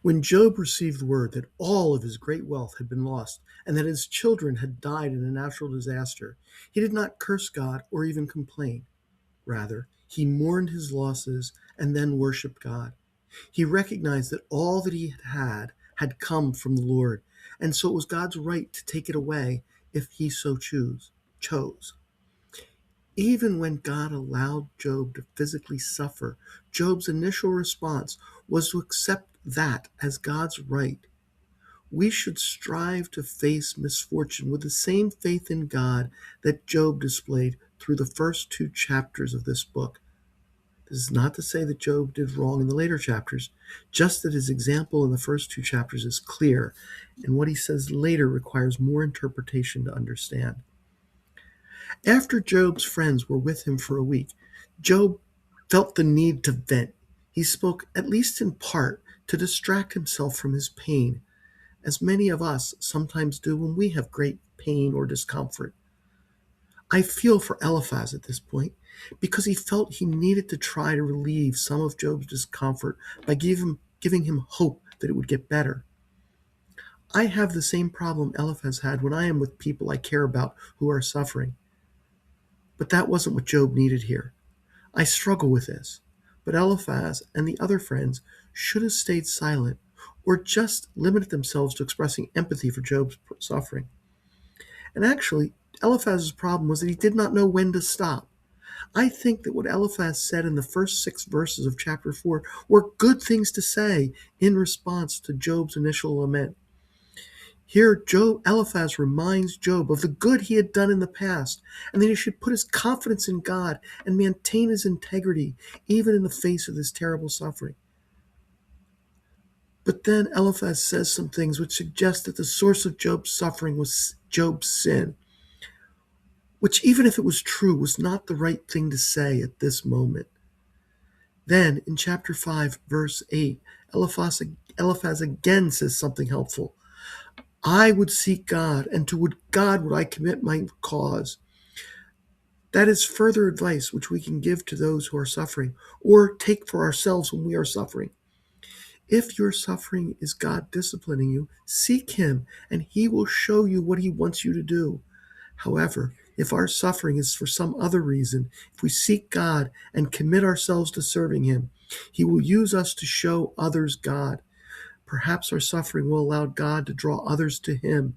When Job received word that all of his great wealth had been lost and that his children had died in a natural disaster, he did not curse God or even complain. Rather, he mourned his losses and then worshiped God. He recognized that all that he had come from the Lord, and so it was God's right to take it away if he so chose. Even when God allowed Job to physically suffer, Job's initial response was to accept that as God's right. We should strive to face misfortune with the same faith in God that Job displayed through the first two chapters of this book. This is not to say that Job did wrong in the later chapters, just that his example in the first two chapters is clear, and what he says later requires more interpretation to understand. After Job's friends were with him for a week, Job felt the need to vent. He spoke, at least in part, to distract himself from his pain, as many of us sometimes do when we have great pain or discomfort. I feel for Eliphaz at this point because he felt he needed to try to relieve some of Job's discomfort by giving him hope that it would get better. I have the same problem Eliphaz had when I am with people I care about who are suffering. But that wasn't what Job needed here. I struggle with this, but Eliphaz and the other friends should have stayed silent or just limited themselves to expressing empathy for Job's suffering. And actually, Eliphaz's problem was that he did not know when to stop. I think that what Eliphaz said in the first 6 verses of chapter 4 were good things to say in response to Job's initial lament. Here, Eliphaz reminds Job of the good he had done in the past, and that he should put his confidence in God and maintain his integrity, even in the face of this terrible suffering. But then Eliphaz says some things which suggest that the source of Job's suffering was Job's sin, which, even if it was true, was not the right thing to say at this moment. Then, in chapter 5, verse 8, Eliphaz again says something helpful. I would seek God, and to God would I commit my cause. That is further advice which we can give to those who are suffering, or take for ourselves when we are suffering. If your suffering is God disciplining you, seek Him, and He will show you what He wants you to do. However, if our suffering is for some other reason, if we seek God and commit ourselves to serving Him, He will use us to show others God. Perhaps our suffering will allow God to draw others to Him.